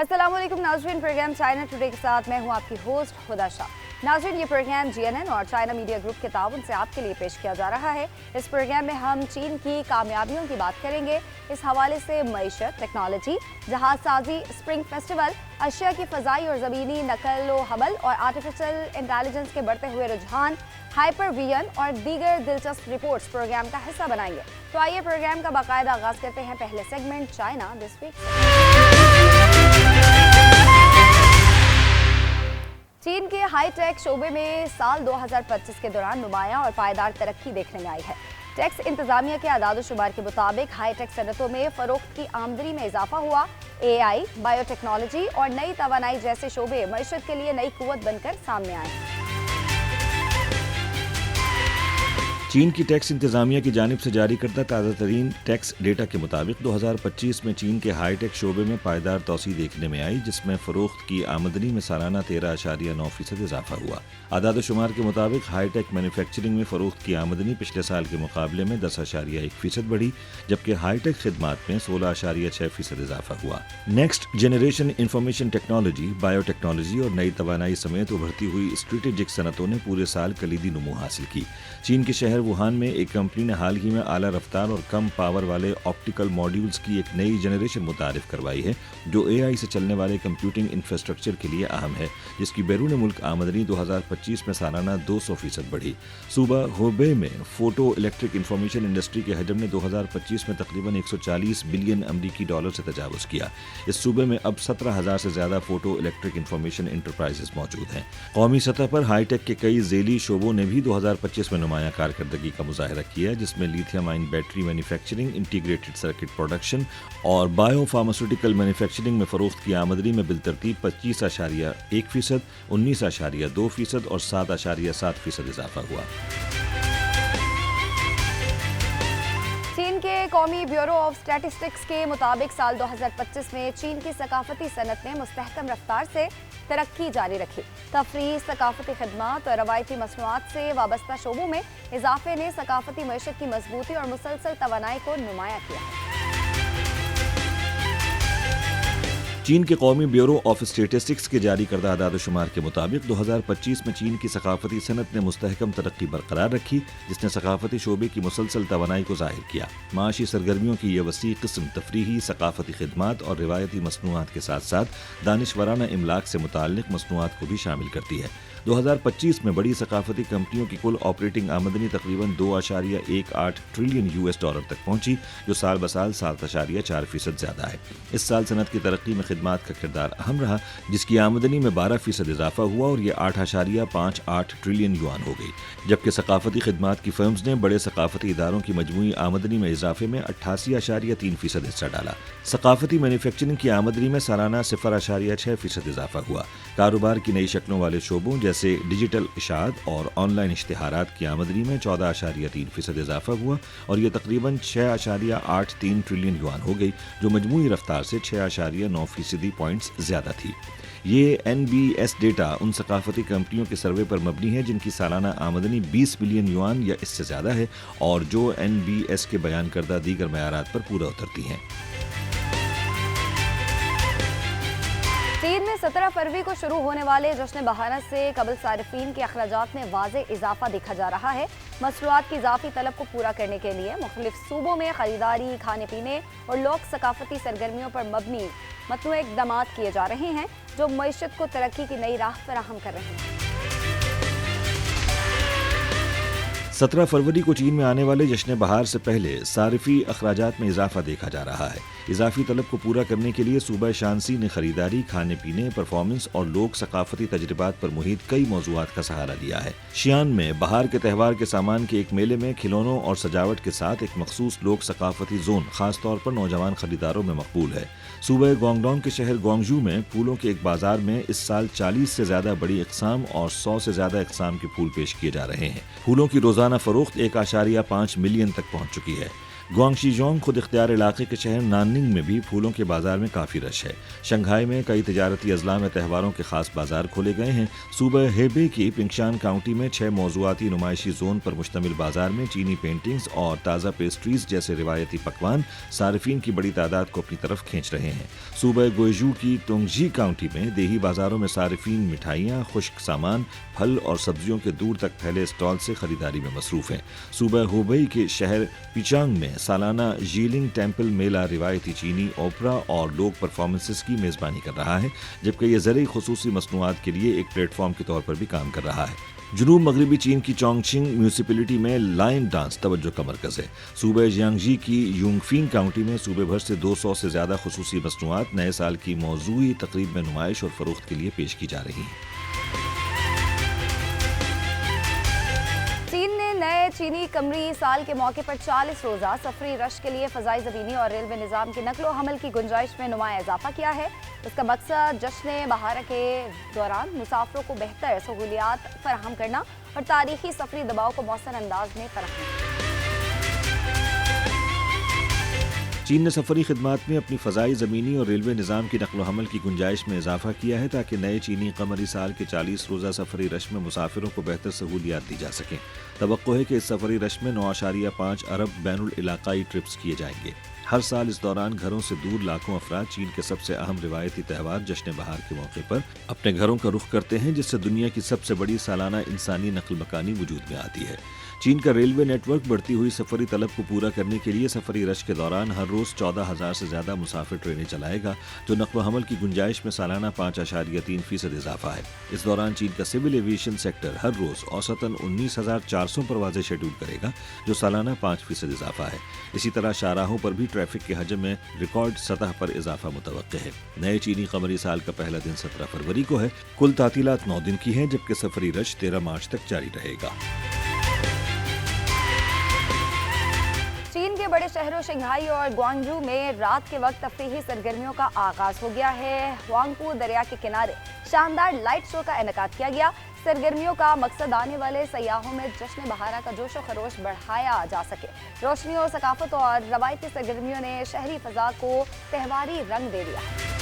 अस्सलाम वालेकुम नाज़रीन, प्रोग्राम चाइना टुडे के साथ मैं हूं आपकी होस्ट हुदा शाह। नाज़रीन, ये प्रोग्राम GNN और चाइना मीडिया ग्रुप के ताउन से आपके लिए पेश किया जा रहा है। इस प्रोग्राम में हम चीन की कामयाबियों की बात करेंगे। इस हवाले से मईशत, टेक्नोलॉजी, जहाज़साजी, स्प्रिंग फेस्टिवल, अशिया की फ़ज़ाई और ज़मीनी नकल व हमल और आर्टिफिशियल इंटेलिजेंस के बढ़ते हुए रुझान, हाइपरविजन और दीगर दिलचस्प रिपोर्ट्स प्रोग्राम का हिस्सा बनाएंगे। तो आइए प्रोग्राम का बाकायदा आगाज़ करते हैं पहले सेगमेंट चाइना दिस वीक। चीन के हाई टेक शोबे में साल 2025 के दौरान नुमायां और पायदार तरक्की देखने में आई है। टैक्स इंतजामिया के आदाद-ओ-शुमार के मुताबिक हाई टेक सनतों में फ़रोख्त की आमदनी में इजाफा हुआ। AI, बायोटेक्नोलॉजी और नई तवानाई जैसे शोबे मईशत के लिए नई कुव्वत बनकर सामने आए हैं। चीन की टैक्स इंतजामिया की जानिब से जारी करदा ताज़ा तरीन टैक्स डेटा के मुताबिक 2025 में चीन के हाई टेक शोबे में पायदार तोसी देखने में आई, जिसमें फ़रोख्त की आमदनी में सालाना 13.9% इजाफा हुआ। आदाद-ओ-शुमार के मुताबिक हाई टेक मैन्युफैक्चरिंग में फ़रोख्त की आमदनी पिछले साल के मुकाबले में 10.1% बढ़ी, जबकि हाई टेक खिदमात में 16.6% इजाफा हुआ। Next generation information technology, biotechnology और नई तवानाई समेत उभरती हुई स्ट्रेटेजिक सनतों ने पूरे साल कलीदी नमू हासिल की। चीन के शहर वुहान में एक कंपनी ने हाल ही में आला रफ्तार और कम पावर वाले ऑप्टिकल मॉड्यूल्स की एक नई जनरेशन मुतारिफ करवाई है, जो AI से चलने वाले कंप्यूटिंग इंफ्रास्ट्रक्चर के लिए अहम है, जिसकी बैरून मुल्क आमदनी 2025 में सालाना 200% बढ़ी। सूबा हुबे में फोटो इलेक्ट्रिक इंफॉर्मेशन इंडस्ट्री के हजम ने 2025 में तकरीबन 140 बिलियन अमरीकी डॉलर से तजावुज़ किया। इस सूबे में अब 17,000 से ज़्यादा फोटो इलेक्ट्रिक इंफॉर्मेशन इंटरप्राइजेस मौजूद हैं। कौमी सतह पर हाईटेक के कई ज़ेली शोबों ने भी 2025 में नुमायां कारकर्दगी का मुजाहरा किया, जिसमें lithium ion battery manufacturing, integrated circuit production और बायो फार्मास्यूटिकल मैन्युफैक्चरिंग में फ़रोख्त की आमदनी में बिलतरतीब 25.1%, 19.2% और 7.7% इजाफा हुआ। चीन के कौमी ब्यूरो ऑफ स्टैटिस्टिक्स के मुताबिक साल 2025 में चीन की सकाफती सनत ने मुस्तहकम रफ्तार से तरक्की जारी रखी। तफरीह, सकाफती खदमात और रवायती मसनूआत से वाबस्ता शोबों में इजाफे ने सकाफती मईशत की मजबूती और मुसलसल तवानाई को नुमाया किया है। चीन के कौमी ब्यूरो ऑफ स्टैटिस्टिक्स के जारी करदा आदाद-ओ-शुमार के मुताबिक 2025 में चीन की सकाफती सनत ने मुस्तहकम तरक्की बरकरार रखी, जिसने सकाफती शोबे की मुसलसल तवानाई को जाहिर किया। माशी सरगर्मियों की यह वसी किस्म तफरीही, सकाफती खिदमात और रिवायती मसनूआत के साथ साथ दानिशवराना इमलाक से मुताल्लिक मसनूआत को भी शामिल करती है। 2025 में बड़ी सकाफती कंपनियों की कुल ऑपरेटिंग आमदनी तकरीबन 2.18 ट्रिलियन $, तक पहुंची, जो साल बसाल 7.4% ज़्यादा है। इस साल सनत की तरक्की में खिदमात का किरदार अहम रहा, जिसकी आमदनी में 12% इजाफा हुआ और ये 8.58 ट्रिलियन युआन हो गई, जबकि सकाफती खिदमात की फर्म्स ने बड़े सकाफती इदारों की मजमूई आमदनी में इजाफे में 88.3% हिस्सा डाला। सकाफती मैन्युफैक्चरिंग की आमदनी में सालाना 0.6% इजाफा हुआ। कारोबार की नई शक्लों वाले शोबों जैसे डिजिटल इशाअत और ऑनलाइन इश्तिहारात की आमदनी में 14.3% इजाफा हुआ और यह तकरीबन 6.83 ट्रिलियन युआन हो गई, जो मजमूई रफ्तार से 6.9% पॉइंट्स ज़्यादा थी। ये NBS डेटा उन सकाफती कंपनियों के सर्वे पर मबनी है जिनकी सालाना आमदनी 20 बिलियन युआन या इससे ज़्यादा है और जो NBS के बयान करदा दीगर मयारात पर पूरा उतरती हैं। चीन में 17 फरवरी को शुरू होने वाले जश्न बहारत से कबल सारिफीन के अखराजात में वाज़े इजाफा देखा जा रहा है। मसनूआत की इजाफी तलब को पूरा करने के लिए मुख्तलिफ सूबों में खरीदारी, खाने पीने और लोक सकाफती सरगर्मियों पर मबनी मतनूए इक़दामात किए जा रहे हैं, जो मईशत को तरक्की की नई राह फराहम कर रहे हैं। 17 फरवरी को चीन में आने वाले जश्न बहार से पहले सारिफी अखराजात में इजाफा देखा जा रहा है। इजाफी तलब को पूरा करने के लिए सूबा शांसी ने खरीदारी, खाने पीने, परफॉर्मेंस और लोक सकाफती तजर्बात पर मुहित कई मौज़ूआत का सहारा लिया है। शियान में बहार के त्यौहार के सामान के एक मेले में खिलौनों और सजावट के साथ एक मखसूस लोक सकाफती जोन खास तौर पर नौजवान खरीदारों में मकबूल है। सूबे गुआंगडोंग के शहर गुआंगजू में फूलों के एक बाजार में इस साल 40 से ज़्यादा बड़ी इक़साम और 100 से ज़्यादा इक़साम के फूल पेश किए जा रहे हैं। फूलों की रोज़ाना फ़रोख्त 1.5 मिलियन तक पहुँच चुकी है। गुआंगशीजोंग खुद इख्तियार इलाके के शहर नाननिंग में भी फूलों के बाजार में काफ़ी रश है। शंघाई में कई तजारती अजला में त्यौहारों के खास बाजार खोले गए हैं। सूबा हेबे की पिंगशान काउंटी में 6 मौजूआती नुमाइशी जोन पर मुश्तमिल बाजार में चीनी पेंटिंग्स और ताज़ा पेस्ट्रीज जैसे रिवायती पकवान सार्फिन की बड़ी तादाद को अपनी तरफ खींच रहे हैं। सूबा गोयजू की तोंगजी काउंटी में देही बाजारों में सार्फिन मिठाइयाँ, खुश्क सामान, फल और सब्जियों के दूर तक फैले स्टॉल से खरीदारी में मसरूफ हैं। सूबा हुबई के शहर पिचांग में सालाना जीलिंग टेम्पल मेला रिवायती चीनी ओपरा और लोक परफॉर्मेंसेस की मेज़बानी कर रहा है, जबकि यह ज़रूरी खुसूसी मसनूआत के लिए एक प्लेटफॉर्म के तौर पर भी काम कर रहा है। जनूब मगरबी चीन की चोंगचिंग म्यूनिसिपैलिटी में लायन डांस तवज्जो का मरकज़ है। सूबे जियांगजी की यूंगफिंग काउंटी में सूबे भर से 200 से ज़्यादा खुसूसी मसनूआत नए साल की मौजूई तकरीब में नुमाइश और फ़रोख्त के लिए पेश की जा रही हैं। चीन ने नए चीनी कमरी साल के मौके पर 40 रोज़ा सफरी रश के लिए फ़ज़ाई ज़मीनी और रेलवे निज़ाम की नकलो हमल की गुंजाइश में नुमाया इजाफा किया है। इसका मकसद जश्न बहार के दौरान मुसाफिरों को बेहतर सहूलियात फराहम करना और तारीखी सफरी दबाव को मौसर अंदाज में फराहम। चीन ने सफरी खिदमात में अपनी फ़ज़ाई ज़मीनी और रेलवे निज़ाम की नकलो हमल की गुंजाइश में इजाफा किया है ताकि नए चीनी कमरी साल के 40 रोज़ा सफरी रश में मुसाफिरों को बेहतर सहूलियात दी जा सकें। तवक्को है कि इस सफरी रश में 9.5 अरब बैनुल इलाकाई ट्रिप्स किए जाएंगे। हर साल इस दौरान घरों से दूर लाखों अफराद चीन के सबसे अहम रिवायती त्यौहार जश्न बहार के मौके पर अपने घरों का रुख करते हैं, जिससे दुनिया की सबसे बड़ी सालाना इंसानी नकल मकानी वजूद में आती है। चीन का रेलवे नेटवर्क बढ़ती हुई सफरी तलब को पूरा करने के लिए सफरी रश के दौरान हर रोज़ 14,000 से ज़्यादा मुसाफिर ट्रेनें चलाएगा, जो नकल हमल की गुंजाइश में सालाना 5.3% इजाफा है। इस दौरान चीन का सिविल एविएशन सेक्टर हर रोज़ औसतन 19,400 परवाज़ें शेड्यूल करेगा, जो सालाना 5% इजाफा है। इसी तरह शाहराहों पर भी ट्रैफिक के हजम में रिकॉर्ड सतह पर इजाफा मुतवक्के है। नए चीनी कमरी साल का पहला दिन 17 फरवरी को है। कुल तातीलात 9 दिन की हैं, जबकि सफरी रश 13 मार्च तक जारी रहेगा। चीन के बड़े शहरों शंघाई और ग्वांगजू में रात के वक्त तफरीही सरगर्मियों का आगाज हो गया है। हुआंगपू दरिया के किनारे शानदार लाइट शो का इनेकाद किया गया। सरगर्मियों का मकसद आने वाले सयाहों में जश्न बहारा का जोश व खरोश बढ़ाया जा सके। रोशनियों, सकाफत और रवायती सरगर्मियों ने शहरी फजा को त्योहारी रंग दे दिया।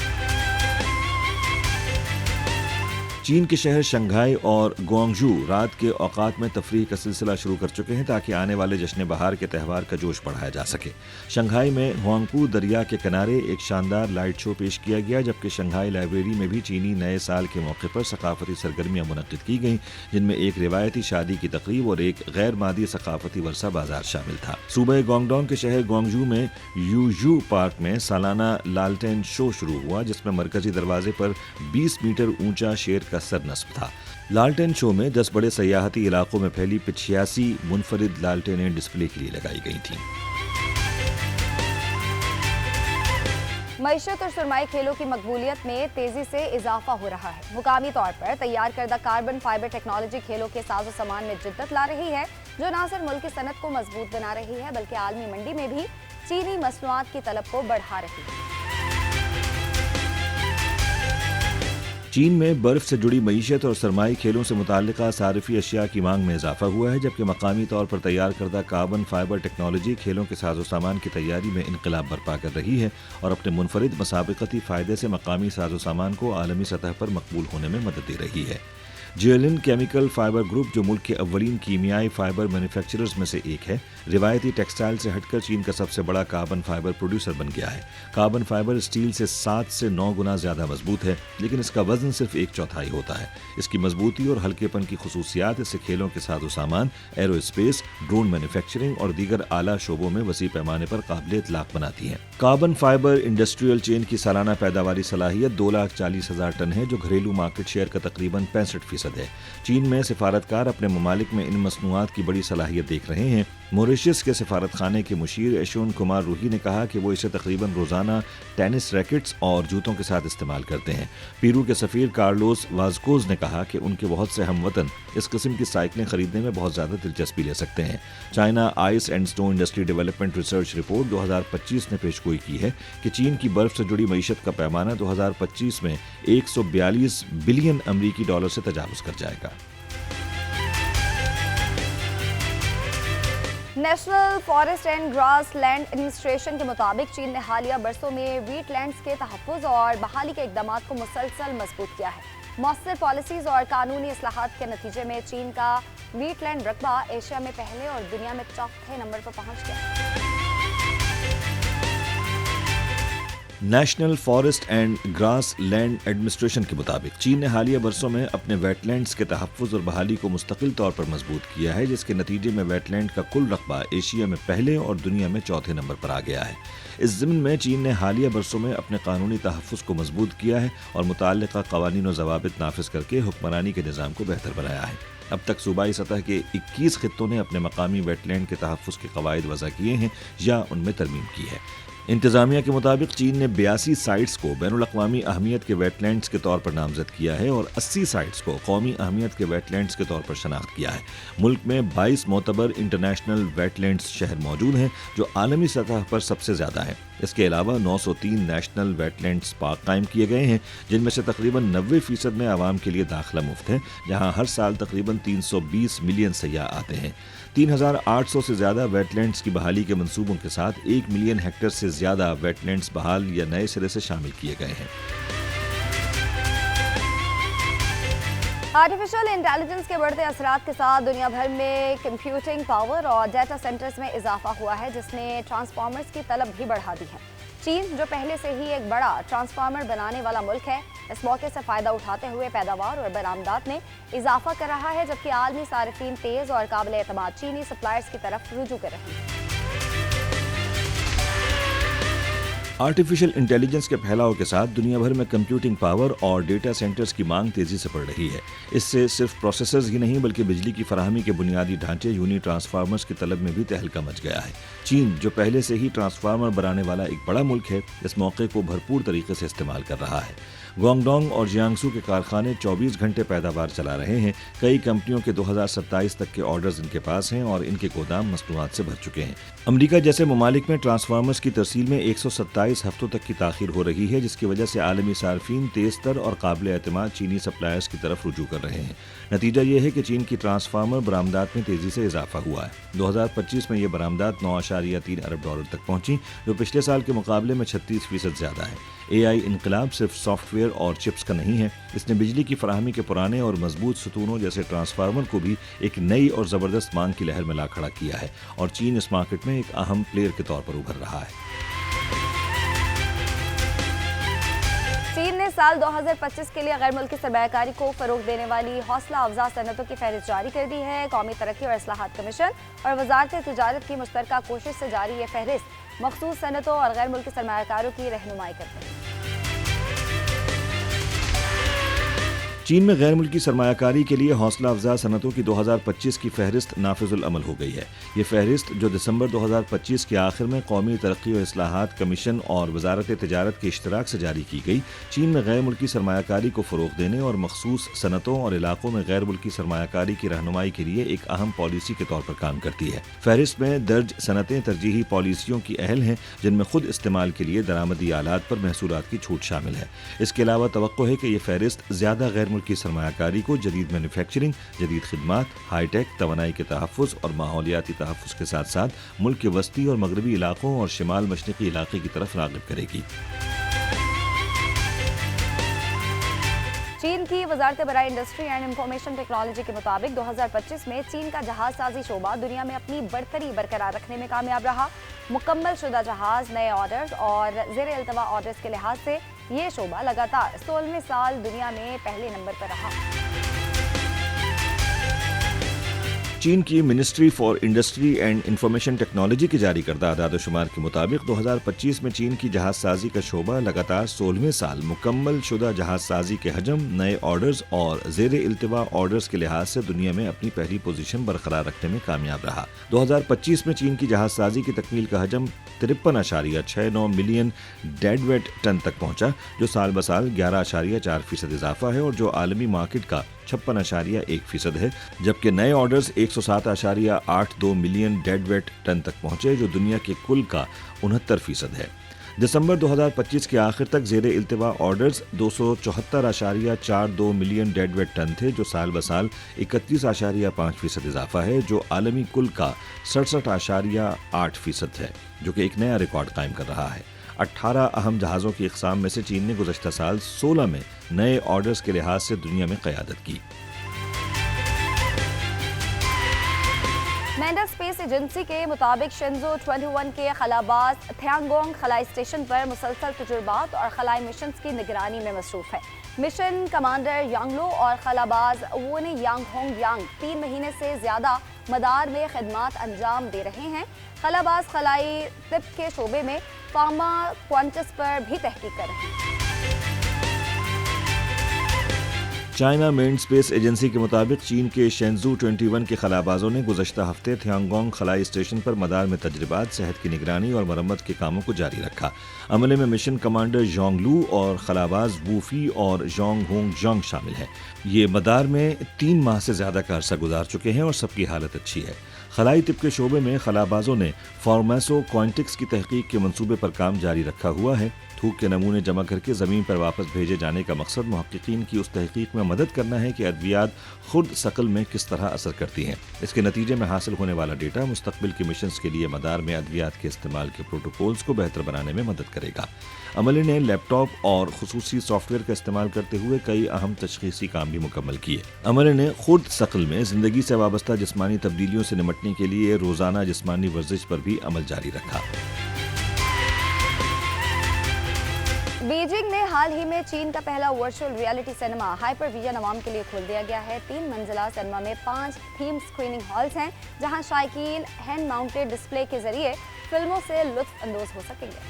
चीन के शहर शंघाई और ग्वांगजू रात के औकात में तफरीह का सिलसिला शुरू कर चुके हैं ताकि आने वाले जश्न बहार के त्यौहार का जोश बढ़ाया जा सके। शंघाई में हुआंगपू दरिया के किनारे एक शानदार लाइट शो पेश किया गया, जबकि शंघाई लाइब्रेरी में भी चीनी नए साल के मौके पर सकाफती सरगर्मियां मुनक्किद की गईं, जिनमें एक रिवायती शादी की तकरीब और एक गैर मादी सकाफती वर्षा बाजार शामिल था। सूबे गुआंगडोंग के शहर ग्वांगजू में यूजू पार्क में सालाना लालटेन शो शुरू हुआ, जिसमें मरकजी दरवाजे पर 20 मीटर ऊंचा शेर का सर नस्ब था। लालटेन शो में 10 बड़े सयाहती इलाकों में फैली 85 मुनफरिद लालटेनें डिस्प्ले के लिए लगाई गई थीं। मईशत और सुरमाई खेलों की मकबूलियत में तेजी से इजाफा हो रहा है। मुकामी तौर पर तैयार करदा कार्बन फाइबर टेक्नोलॉजी खेलों के साजो सामान में जिद्दत ला रही है, जो न सिर्फ मुल्क की सनत को मजबूत बना रही है, बल्कि आलमी मंडी में भी चीनी मसनूआत की तलब को बढ़ा रही है। चीन में बर्फ से जुड़ी मईशत और सरमाई खेलों से मुताल्लिका सारफी अशिया की मांग में इजाफा हुआ है, जबकि मकामी तौर पर तैयार करदा कार्बन फाइबर टेक्नोलॉजी खेलों के साजो सामान की तैयारी में इनकलाब बर्पा कर रही है और अपने मुनफरिद मसाबकती फ़ायदे से मकामी साजो सामान को आलमी सतह पर मकबूल होने में मदद दे रही है। जियलिन केमिकल फाइबर ग्रुप, जो मुल्क के अव्वलीन कीमियाई फाइबर मैन्युफैक्चरर्स में से एक है, रिवायती टेक्सटाइल से हटकर चीन का सबसे बड़ा कार्बन फाइबर प्रोड्यूसर बन गया है। कार्बन फाइबर स्टील से 7 से 9 गुना ज़्यादा मजबूत है, लेकिन इसका वजन सिर्फ 1/4 होता है। इसकी मजबूती और हल्केपन की खुसूसियात इससे खेलों के साजो सामान, एरोस्पेस, ड्रोन मैन्युफैक्चरिंग और दीगर आला शोबों में वसी पैमाने पर काबिल इतलाक बनाती हैं। कार्बन फाइबर इंडस्ट्रियल चेन की सालाना पैदावारी सलाहियत 2,40,000 टन है, जो घरेलू मार्केट शेयर का तकरीबन 65% है। चीन में सिफारतकार अपने ममालिक में इन मसनूआत की बड़ी सलाहियत देख रहे हैं। मॉरिशस के सिफारत खाने के मुशीर यशोन कुमार रूही ने कहा कि वो इसे तकरीबन रोजाना टेनिस रैकेट्स और जूतों के साथ इस्तेमाल करते हैं। पेरू के सफीर कार्लोस वाजकोज ने कहा कि उनके बहुत से हमवतन इस किस्म की साइकिलें खरीदने में बहुत ज़्यादा दिलचस्पी ले सकते हैं। China ice and stone industry development research report 2025 ने पेशगोई की है कि चीन की बर्फ से जुड़ी मईशत का पैमाना 2025 में 142 बिलियन अमरीकी डॉलर से तजावुज़ कर जाएगा। National forest and grassland administration کے مطابق چین نے حالیہ برسوں میں ویٹ لینڈز کے تحفظ اور بحالی کے اقدامات کو مسلسل مضبوط کیا ہے۔ مؤثر پالیسیز اور قانونی اصلاحات کے نتیجے میں چین کا ویٹ لینڈ رقبہ ایشیا میں پہلے اور دنیا میں چوتھے نمبر پر پہنچ گیا۔ National forest and grassland administration کے مطابق چین نے حالیہ برسوں میں اپنے ویٹ لینڈز کے تحفظ اور بحالی کو مستقل طور پر مضبوط کیا ہے، جس کے نتیجے میں ویٹ لینڈ کا کل رقبہ ایشیا میں پہلے اور دنیا میں چوتھے نمبر پر آ گیا ہے۔ اس ضمن میں چین نے حالیہ برسوں میں اپنے قانونی تحفظ کو مضبوط کیا ہے اور متعلقہ قوانین و ضوابط نافذ کر کے حکمرانی کے نظام کو بہتر بنایا ہے۔ اب تک صوبائی سطح کے 21 خطوں نے اپنے مقامی ویٹ لینڈ کے تحفظ کے قواعد وضع کیے ہیں یا ان میں ترمیم کی ہے۔ انتظامیہ کے مطابق چین نے 82 سائٹس کو بین الاقوامی اہمیت کے ویٹ لینڈز کے طور پر نامزد کیا ہے اور 80 سائٹس کو قومی اہمیت کے ویٹ لینڈز کے طور پر شناخت کیا ہے۔ ملک میں 22 معتبر انٹرنیشنل ویٹ لینڈز شہر موجود ہیں جو عالمی سطح پر سب سے زیادہ ہیں۔ اس کے علاوہ 903 نیشنل ویٹ لینڈز پارک قائم کیے گئے ہیں، جن میں سے تقریباً 90% میں عوام کے لیے داخلہ مفت ہے، جہاں ہر سال تقریباً 320 ملین سیاح آتے ہیں۔ 3800 سے زیادہ ویٹ لینڈز کی بحالی کے منصوبوں کے ساتھ 1 ملین ہیکٹر سے زیادہ ویٹ لینڈز بحال یا نئے سرے سے شامل کیے گئے ہیں۔ آرٹیفیشل انٹیلیجنس کے بڑھتے اثرات کے ساتھ دنیا بھر میں کمپیوٹنگ پاور اور ڈیٹا سینٹرز میں اضافہ ہوا ہے، جس نے ٹرانسفارمرز کی طلب بھی بڑھا دی ہے۔ چین جو پہلے سے ہی ایک بڑا ٹرانسفارمر بنانے والا ملک ہے، اس موقع سے فائدہ اٹھاتے ہوئے پیداوار اور برآمدات میں اضافہ کر رہا ہے، جبکہ عالمی صارفین تیز اور قابل اعتماد چینی سپلائرز کی طرف رجوع کر رہے ہیں۔ آرٹیفیشل انٹیلیجنس کے پھیلاؤ کے ساتھ دنیا بھر میں کمپیوٹنگ پاور اور ڈیٹا سینٹرز کی مانگ تیزی سے بڑھ رہی ہے۔ اس سے صرف پروسیسرز ہی نہیں بلکہ بجلی کی فراہمی کے بنیادی ڈھانچے یونی ٹرانسفارمرز کی طلب میں بھی تہلکہ مچ گیا ہے۔ چین جو پہلے سے ہی ٹرانسفارمر بنانے والا ایک بڑا ملک ہے، اس موقع کو بھرپور طریقے سے استعمال کر رہا ہے۔ گوانگڈونگ اور جیانگسو کے کارخانے 24 گھنٹے پیداوار چلا رہے ہیں۔ کئی کمپنیوں کے 2027 تک کے آرڈرز ان کے پاس ہیں اور ان کے گودام مصنوعات سے بھر چکے ہیں۔ امریکہ جیسے ممالک میں ٹرانسفارمرز کی ترسیل میں 127 ہفتوں تک کی تاخیر ہو رہی ہے، جس کی وجہ سے عالمی صارفین تیز تر اور قابل اعتماد چینی سپلائرز کی طرف رجوع کر رہے ہیں۔ نتیجہ یہ ہے کہ چین کی ٹرانسفارمر برآمدات میں تیزی سے اضافہ ہوا ہے۔ 2025 میں یہ برآمدات 9.3 ارب ڈالر تک پہنچی، جو پچھلے سال کے مقابلے میں 36% زیادہ ہے۔ AI انقلاب صرف سافٹ ویئر اور چپس کا نہیں ہے، اس نے بجلی کی فراہمی کے پرانے اور مضبوط ستونوں جیسے ٹرانسفارمر کو بھی ایک نئی اور زبردست مانگ کی لہر میں لا کھڑا کیا ہے، اور چین اس مارکیٹ میں ایک اہم پلیئر کے طور پر ابھر رہا ہے۔ چین نے سال 2025 کے لیے غیر ملکی سرمایہ کاری کو فروغ دینے والی حوصلہ افزا صنعتوں کی فہرست جاری کر دی ہے۔ قومی ترقی اور اصلاحات کمیشن اور وزارت تجارت کی مشترکہ کوشش سے جاری یہ فہرست مخصوص صنعتوں اور غیر ملکی سرمایہ کاروں کی رہنمائی کرتے ہیں۔ چین میں غیر ملکی سرمایہ کاری کے لیے حوصلہ افزا صنعتوں کی 2025 کی فہرست نافذ العمل ہو گئی ہے۔ یہ فہرست جو دسمبر 2025 کے آخر میں قومی ترقی و اصلاحات کمیشن اور وزارت تجارت کے اشتراک سے جاری کی گئی، چین میں غیر ملکی سرمایہ کاری کو فروغ دینے اور مخصوص صنعتوں اور علاقوں میں غیر ملکی سرمایہ کاری کی رہنمائی کے لیے ایک اہم پالیسی کے طور پر کام کرتی ہے۔ فہرست میں درج صنعتیں ترجیحی پالیسیوں کی اہل ہیں، جن میں خود استعمال کے لیے درآمدی آلات پر محصولات کی چھوٹ شامل ہے۔ اس کے علاوہ توقع ہے کہ یہ فہرست زیادہ غیر ملکی سرمایہ کاری کو جدید مینوفیکچرنگ، جدید خدمات، ہائی ٹیک، توانائی کے تحفظ اور ماحولیاتی تحفظ کے ساتھ ساتھ ملک کے وسطی اور مغربی علاقوں اور شمال مشرقی علاقے کی طرف راغب کرے گی۔ چین کی وزارت برائے انڈسٹری اینڈ انفارمیشن ٹیکنالوجی کے مطابق 2025 میں چین کا جہاز سازی شعبہ دنیا میں اپنی برتری برقرار رکھنے میں کامیاب رہا۔ مکمل شدہ جہاز، نئے آرڈرز اور زیر التوا آرڈرز کے لحاظ سے یہ شعبہ لگاتار 16ویں سال دنیا میں پہلے نمبر پر رہا۔ چین کی ministry for industry and information technology کی جاری کردہ اعداد و شمار کے مطابق 2025 میں چین کی جہاز سازی کا شعبہ لگاتار 16ویں سال مکمل شدہ جہاز سازی کے حجم، نئے آرڈرز اور زیر التوا آرڈرز کے لحاظ سے دنیا میں اپنی پہلی پوزیشن برقرار رکھنے میں کامیاب رہا۔ 2025 میں چین کی جہاز سازی کی تکمیل کا حجم 53.69 ملین ڈیڈ ویٹ ٹن تک پہنچا، جو سال بسال 11.4% اضافہ ہے اور جو عالمی مارکیٹ کا 56.1% ہے، جبکہ نئے orders 107.82 million dead weight ton تک پہنچے، جو دنیا کے کل کا 69% ہے۔ दिसंबर 2025 के आखिर तक जेर इल्तिवा ऑर्डर्स 274.42 मिलियन डेडवेट टन थे, जो साल ब साल 31.5% इजाफा है, जो आलमी कुल का 67.8% है, जो कि एक नया रिकॉर्ड कायम कर रहा है। 18 अहम जहाज़ों की इक़साम में से चीन ने गुज़श्ता साल 16 में नए ऑर्डर्स के लिहाज से दुनिया में क़यादत की। मैंडा स्पेस एजेंसी के मुताबिक शेंजो 21 के खलाबाज थियांगोंग खलाई स्टेशन पर मुसलसल तजुर्बात और खलाई मिशन की निगरानी में मसरूफ है। मिशन कमांडर यांगलो और खलाबाज वोने यांगहोंग यांग 3 महीने से ज़्यादा मदार में खिदमात अंजाम दे रहे हैं। खलाबाज खलाई तिब के शोबे में फार्मा क्वांटस पर भी तहकीक कर रहे हैं। चाइना मेन स्पेस एजेंसी के मुताबिक चीन के शेंजू 21 के खलाबाजों ने गुज़श्ता हफ्ते थियांगोंग खलाई स्टेशन पर मदार में तजर्बात, सेहत की निगरानी और मरम्मत के कामों को जारी रखा। अमले में मिशन कमांडर जोंगलू और खलाबाज वूफी और जोंग होंग जोंग शामिल हैं। ये मदार में 3 माह से ज़्यादा का अरसा गुजार चुके हैं और सबकी हालत अच्छी है। खलाई तिब के शोबे में खलाबाजों ने फार्मासो क्वांटिक्स की तहकीक के मंसूबे पर काम जारी रखा हुआ है। थूक के नमूने जमा करके ज़मीन पर वापस भेजे जाने का मकसद मुहक्किकीन की उस तहकीक में मदद करना है कि अद्वियात खुद शकल में किस तरह असर करती हैं। इसके नतीजे में हासिल होने वाला डेटा मुस्तकबिल के मिशंस के लिए मदार में अद्वियात के इस्तेमाल के प्रोटोकॉल्स को बेहतर बनाने में मदद करेगा। अमले ने लैपटॉप और खुसूसी सॉफ्टवेयर का इस्तेमाल करते हुए कई अहम तशखीसी काम भी मुकम्मल किए। अमले ने खुद शकल में ज़िंदगी से वाबस्ता जिस्मानी तब्दीलियों से निमटने के लिए रोज़ाना जिस्मानी वर्जिश पर भी अमल जारी रखा। बीजिंग में हाल ही में चीन का पहला virtual reality cinema hyper vision आवाम के लिए खोल दिया गया है। 3 मंजिला सिनेमा में 5 थीम स्क्रीनिंग हॉल्स हैं, जहां शायकीन हैंड माउंटेड डिस्प्ले के जरिए फिल्मों से लुत्फ अंदोज हो सकेंगे।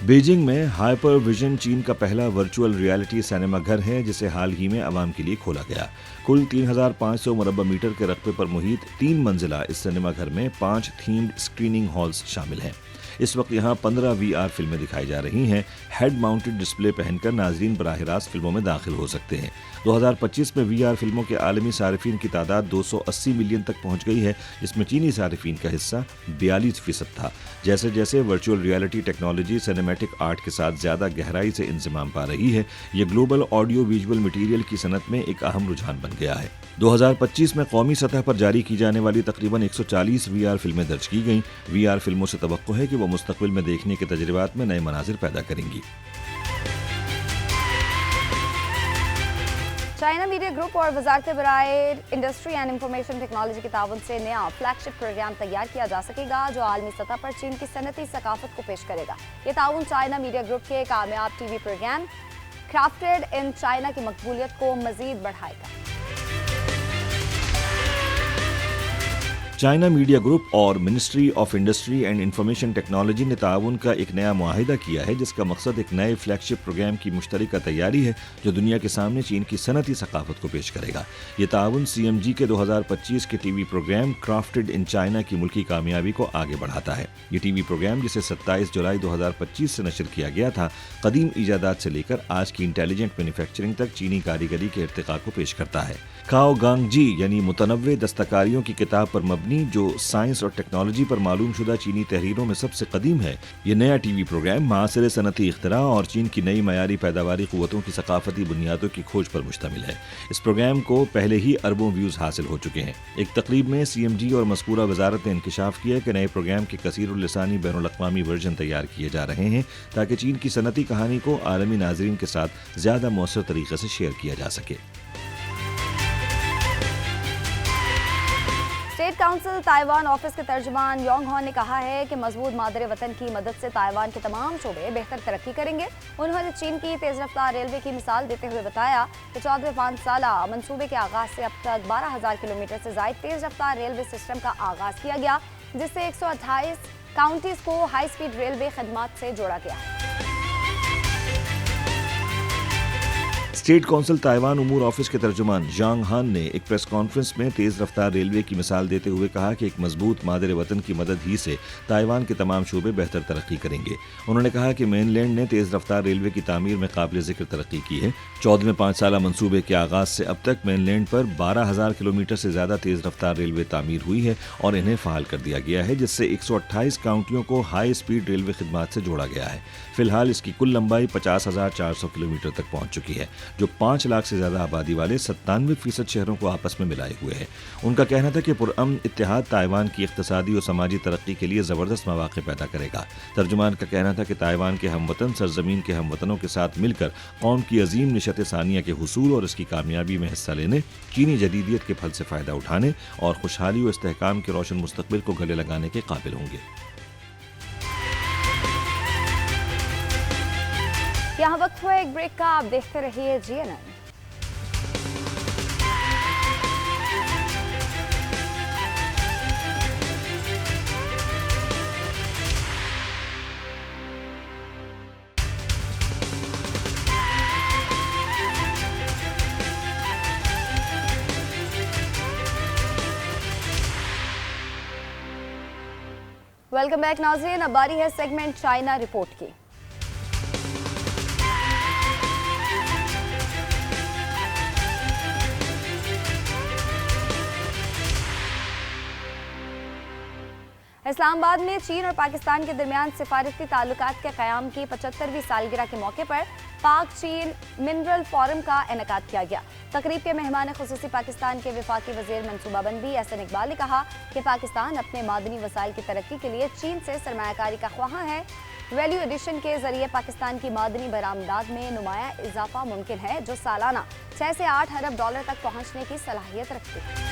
बीजिंग में हाइपर विजन चीन का पहला वर्चुअल रियलिटी सिनेमा घर है, जिसे हाल ही में आवाम के लिए खोला गया। कुल 3500 मुरब्बा मीटर के रकबे पर मुहित 3 मंजिला इस सिनेमा घर में 5 थीम्ड स्क्रीनिंग हॉल्स शामिल हैं। इस वक्त यहाँ 15 VR फिल्में दिखाई जा रही हैं। हेड माउंटेड डिस्प्ले पहनकर नाजरीन बराह रास्त फिल्मों में दाखिल हो सकते हैं। 2025 में VR फिल्मों के आलमी सारिफीन की तादाद 280 मिलियन तक पहुँच गई है, जिसमें चीनी सारिफीन का हिस्सा 42% था। जैसे जैसे virtual reality technology cinematic art के साथ ज़्यादा गहराई से इंजमाम पा रही है, ये ग्लोबल ऑडियो विजुअल मटीरियल की सनत में एक अहम रुझान बन गया है। 2025 में कौमी सतह पर जारी की जाने वाली तकरीबन 140 VR फिल्में दर्ज की गईं। VR फिल्मों से तवक्को है कि वो मुस्तकबिल में देखने के तजर्बात में नए मनाजिर पैदा करेंगी। चाइना मीडिया ग्रुप और वजारत बराए इंडस्ट्री एंड इंफॉर्मेशन टेक्नोलॉजी के ताउन से नया फ्लैगशिप प्रोग्राम तैयार किया जा सकेगा, जो आलमी सतह पर चीन की सनती सकाफत को पेश करेगा। ये ताउन चाइना मीडिया ग्रुप के कामयाब TV programme crafted in China की मकबूलियत को मजीद बढ़ाएगा। चाइना मीडिया ग्रुप और ministry of industry and information technology ने ताउन का एक नया मुआहिदा किया है, जिसका मकसद एक नए फ्लैगशिप प्रोग्राम की मुश्तरका तैयारी है, जो दुनिया के सामने चीन की सनती सकाफत को पेश करेगा। ये ताउन CMG के 2025 के TV programme crafted in China की मुल्की कामयाबी को आगे बढ़ाता है। ये TV प्रोग्राम, जिसे 27 जुलाई 2025 से नशर किया गया था, कदीम ईजादात से लेकर आज की इंटेलिजेंट मैन्युफैक्चरिंग तक चीनी कारीगरी के इर्तिका को पेश करता है। खाओ गांग जी यानी मुतनव्वे दस्तकारियों की किताब पर मबनी, जो साइंस और टेक्नोलॉजी पर मालूम शुदा चीनी तहरीरों में सबसे कदीम है, ये नया TV प्रोग्राम मासरे सनती इख्तरा और चीन की नई मयारी पैदावारी क़ुव्वतों की सकाफती बुनियादों की खोज पर मुश्तमिल है। इस प्रोग्राम को पहले ही अरबों व्यूज़ हासिल हो चुके हैं। एक तकरीब में CMG और मज़कूरा वजारत ने इंकिशाफ किया कि नए प्रोग्राम के कसीरुल लिसानी बैनुल-अक़वामी वर्जन तैयार किए जा रहे हैं, ताकि चीन की सनती कहानी को आलमी नाज़रीन के साथ ज़्यादा मौसर तरीके से शेयर किया जा सके। स्टेट काउंसिल ताइवान ऑफिस के तर्जुमान योंग हॉन ने कहा है कि मजबूत मादरे वतन की मदद से ताइवान के तमाम शोबे बेहतर तरक्की करेंगे। उन्होंने चीन की तेज रफ्तार रेलवे की मिसाल देते हुए बताया कि 14वें 5 साला मनसूबे के आगाज से अब तक 12,000 किलोमीटर से ज़ायद तेज रफ्तार रेलवे सिस्टम का आगाज किया गया, जिससे 128 काउंटीज को हाई स्पीड रेलवे खदमात से जोड़ा गया है। स्टेट कौंसिल ताइवान उमूर ऑफिस के तर्जुमान जांग हान ने एक प्रेस कॉन्फ्रेंस में तेज रफ्तार रेलवे की मिसाल देते हुए कहा कि एक मजबूत मादर वतन की मदद ही से ताइवान के तमाम शोबे बेहतर तरक्की करेंगे। उन्होंने कहा कि मेनलैंड ने तेज रफ्तार रेलवे की तामीर में काबिल जिक्र तरक्की की है। 14वें 5 साला मंसूबे के आगाज से अब तक मेनलैंड पर 12,000 किलोमीटर से ज्यादा तेज रफ्तार रेलवे तामीर हुई है और इन्हें फहाल कर दिया गया है, जिससे 128 काउंटियों को हाई स्पीड रेलवे खिदमात से जोड़ा गया है। फिलहाल इसकी कुल लंबाई 50,400 किलोमीटर तक पहुंच चुकी है, जो 5 लाख से ज्यादा आबादी वाले 97% शहरों को आपस में मिलाए हुए है। उनका कहना था कि पुरअमन इत्तेहाद ताइवान की इक्तिसादी और समाजी तरक्की के लिए जबरदस्त मौके पैदा करेगा। तर्जुमान का कहना था कि ताइवान के हमवतन सरजमीन के हमवतनों के साथ मिलकर कौम की अजीम निशत सानिया के हुसूल और इसकी कामयाबी में हिस्सा लेने, चीनी जदीदियत के फल से फायदा उठाने और खुशहाली और इस्तेहकाम के रोशन मुस्तकबिल को गले लगाने के काबिल होंगे। यहाँ वक्त हुआ एक ब्रेक का, आप देखते रहिए GNN। वेलकम बैक नाज़रीन, अब बारी है सेगमेंट चाइना रिपोर्ट की। इस्लामाबाद में चीन और पाकिस्तान के दरमियान सिफारती ताल्लुकात के क़याम की 75वीं सालगिरह के मौके पर पाक चीन मिनरल फोरम का इनेकाद किया गया। तकरीब के मेहमान खुसूसी पाकिस्तान के वफाकी वज़ीर मनसूबाबंदी एहसन इकबाल ने कहा कि पाकिस्तान अपने मादनी वसाइल की तरक्की के लिए चीन से सरमायाकारी का ख्वाहां है। वैल्यू एडिशन के जरिए पाकिस्तान की मादनी बरामदात में नुमाया इजाफा मुमकिन है, जो सालाना 6 से 8 अरब डॉलर तक पहुँचने की सलाहियत रखती है।